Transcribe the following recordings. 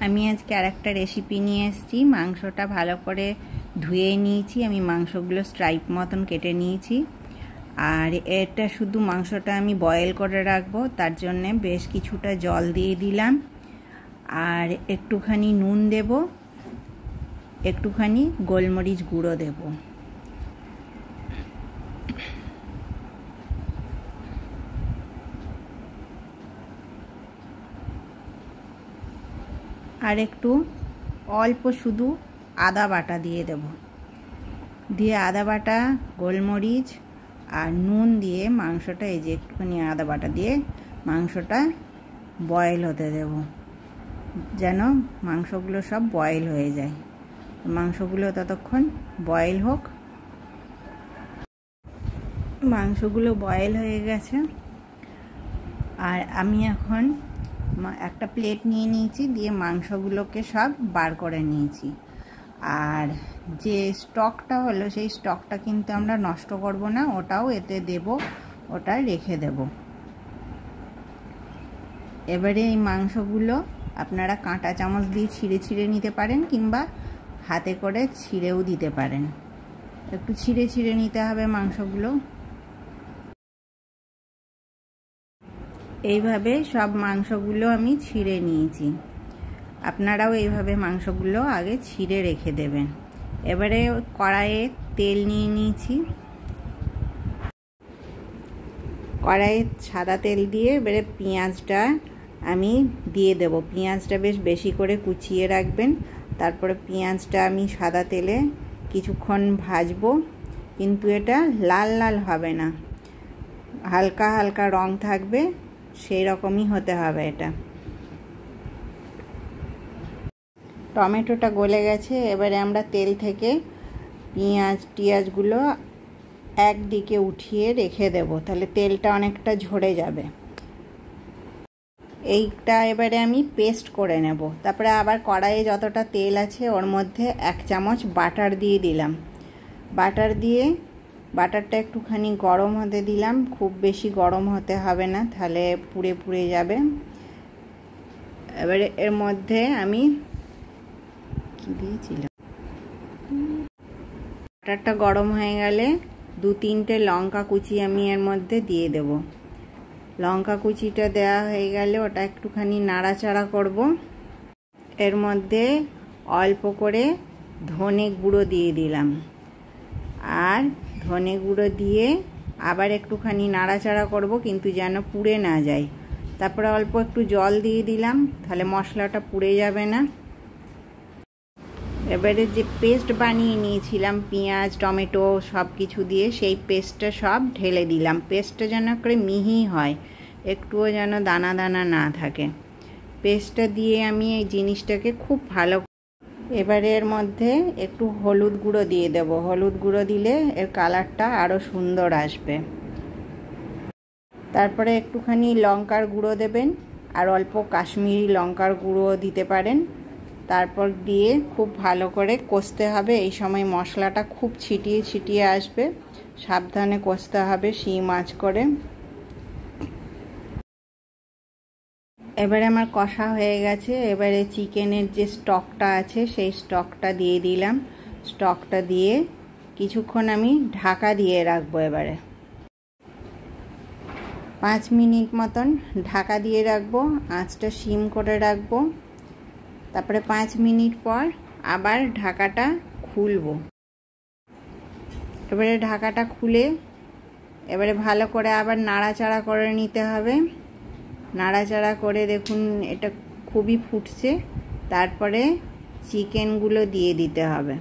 আমি আজকে আরেকটা রেসিপি নিয়ে এসেছি। মাংসটা ভালো করে ধুয়ে নিয়েছি, আমি মাংসগুলো স্ট্রাইপ মতন কেটে নিয়েছি। আর এটা শুধু মাংসটা আমি বয়েল করে রাখবো, তার জন্য বেশ কিছুটা জল দিয়ে দিলাম। আর একটুখানি নুন দেব, একটুখানি গোলমরিচ গুঁড়ো দেব। আর একটু অল্প শুধু আদা বাটা দিয়ে দেব। দিয়ে আদা বাটা, গোলমরিচ আর নুন দিয়ে মাংসটা, এই যে একটুখানি আদা বাটা দিয়ে মাংসটা বয়েল হতে দেব, যেন মাংসগুলো সব বয়েল হয়ে যায়। মাংসগুলো ততক্ষণ বয়েল হোক। মাংসগুলো বয়েল হয়ে গেছে। আর আমি এখন একটা প্লেট নিয়ে নিয়েছি, দিয়ে মাংসগুলোকে সব বার করে নিয়েছি। আর যে স্টকটা হলো, সেই স্টকটা কিন্তু আমরা নষ্ট করব না, ওটাও এতে দেব, ওটা রেখে দেব। এবারে এই মাংসগুলো আপনারা কাঁটা চামচ দিয়ে ছিঁড়ে ছিঁড়ে নিতে পারেন, কিংবা হাতে করে ছিঁড়েও দিতে পারেন। একটু ছিঁড়ে ছিঁড়ে নিতে হবে মাংসগুলো। এইভাবে সব মাংসগুলো আমি ছিঁড়ে নিয়েছি। আপনারাও এইভাবে মাংসগুলো আগে ছিঁড়ে রেখে দেবেন। এবারে কড়াইয়ে তেল নিয়ে নিয়েছি। কড়াইয়ে সাদা তেল দিয়ে এবারে পেঁয়াজটা আমি দিয়ে দেব। পেঁয়াজটা বেশ বেশি করে কুচিয়ে রাখবেন। তারপরে পেঁয়াজটা আমি সাদা তেলে কিছুক্ষণ ভাজবো, কিন্তু এটা লাল লাল হবে না, হালকা হালকা রং থাকবে, সেই রকমই হতে হবে এটা। টমেটোটা গলে গেছে। এবারে আমরা তেল থেকে পেঁয়াজগুলো একদিকে উঠিয়ে রেখে দেব, তাহলে তেলটা অনেকটা ঝরে যাবে। এইটা এবারে আমি পেস্ট করে নেব। তারপরে আবার কড়াইয়ে যতটা তেল আছে ওর মধ্যে 1 চামচ বাটার দিয়ে দিলাম। বাটার দিয়ে বাটারটা একটুখানি গরম হতে দিলাম, খুব বেশি গরম হতে হবে না, তাহলে পুড়ে পুড়ে যাবে। এবারে এর মধ্যে আমি কি দিয়েছিলাম, বাটারটা গরম হয়ে গেলে 2-3টে লঙ্কা কুচি আমি এর মধ্যে দিয়ে দেব। লঙ্কা কুচিটা দেওয়া হয়ে গেলে ওটা একটুখানি নাড়াচাড়া করব। এর মধ্যে অল্প করে ধনে গুঁড়ো দিয়ে দিলাম। আর ধনে গুঁড়ো দিয়ে আবার একটুখানি নাড়াচাড়া করব, কিন্তু যেন পুড়ে না যায়। তারপরে অল্প একটু জল দিয়ে দিলাম, তাহলে মশলাটা পুড়ে যাবে না। এবারে যে পেস্ট বানিয়ে নিয়েছিলাম পেঁয়াজ টমেটো সব কিছু দিয়ে, সেই পেস্টটা সব ঢেলে দিলাম। পেস্টটা যেন করে মিহি হয়, একটুও যেন দানা দানা না থাকে। পেস্টটা দিয়ে আমি এই জিনিসটাকে খুব ভালো, এবারে এর মধ্যে একটু হলুদ গুঁড়ো দিয়ে দেব। হলুদ গুঁড়ো দিলে এর কালারটা আরও সুন্দর আসবে। তারপরে একটুখানি লঙ্কার গুঁড়ো দেবেন, আর অল্প কাশ্মীরি লঙ্কার গুঁড়ো দিতে পারেন। তারপর দিয়ে খুব ভালো করে কষতে হবে। এই সময় মশলাটা খুব ছিটিয়ে ছিটিয়ে আসবে, সাবধানে কষতে হবে শিম আঁচ করে। এবারে আমার কষা হয়ে গেছে। এবারে চিকেনের যে স্টকটা আছে সেই স্টকটা দিয়ে দিলাম। স্টকটা দিয়ে কিছুক্ষণ আমি ঢাকা দিয়ে রাখবো। এবারে 5 মিনিট মতন ঢাকা দিয়ে রাখবো, আঁচটা সিম করে রাখবো। তারপরে 5 মিনিট পর আবার ঢাকাটা খুলবো। এবারে ঢাকাটা খুলে এবারে ভালো করে আবার নাড়াচাড়া করে নিতে হবে। নাড়াচাড়া করে দেখুন এটা খুবই ফুটছে। তারপরে চিকেনগুলো দিয়ে দিতে হবে।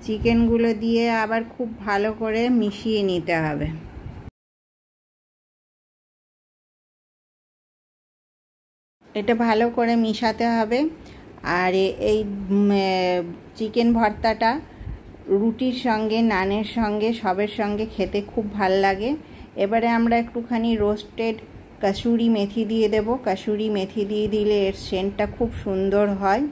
চিকেনগুলো দিয়ে আবার খুব ভালো করে মিশিয়ে নিতে হবে। এটা ভালো করে মিশাতে হবে। আর এই চিকেন ভর্তাটা রুটির সঙ্গে, নানের সঙ্গে, সবের সঙ্গে খেতে খুব ভাল লাগে। এবারে আমরা একটুখানি রোস্টেড কাসুরি মেথি দিয়ে দেব। কাসুরি মেথি দিয়ে দিলে এর সেন্টটা খুব সুন্দর হয়।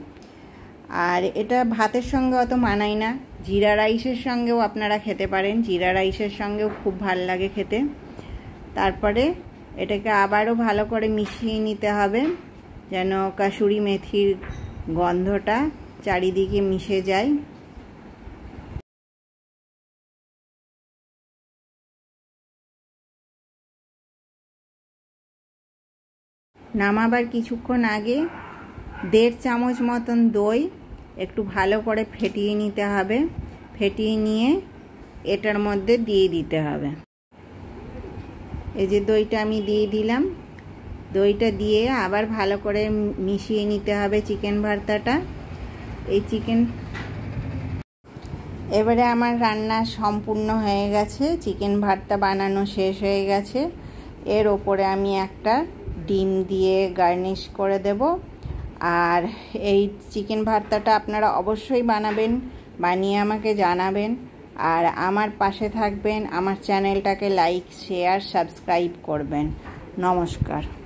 আর এটা ভাতের সঙ্গে অত মানায় না, জিরা রাইসের সঙ্গেও আপনারা খেতে পারেন। জিরা রাইসের সঙ্গেও খুব ভাল লাগে খেতে। তারপরে এটাকে আবারও ভালো করে মিশিয়ে নিতে হবে, যেন কাসুরি মেথির গন্ধটা চারিদিকে মিশে যায়। নামাবার কিছুক্ষণ আগে 1.5 চামচ মতন দই একটু ভালো করে ফেটিয়ে নিতে হবে। ফেটিয়ে নিয়ে এটার মধ্যে দিয়ে দিতে হবে। এই যে দইটা আমি দিয়ে দিলাম। দইটা দিয়ে আবার ভালো করে মিশিয়ে নিতে হবে চিকেন ভর্তাটা। এই চিকেন এবারে আমার রান্না সম্পূর্ণ হয়ে গেছে, চিকেন ভর্তা বানানো শেষ হয়ে গেছে। এর ওপরে আমি একটা ডিম দিয়ে গার্নিশ করে দেব। আর এই চিকেন ভর্তাটা আপনারা অবশ্যই বানাবেন, বানিয়ে আমাকে জানাবেন। আর আমার পাশে থাকবেন, আমার চ্যানেলটাকে লাইক, শেয়ার, সাবস্ক্রাইব করবেন। নমস্কার।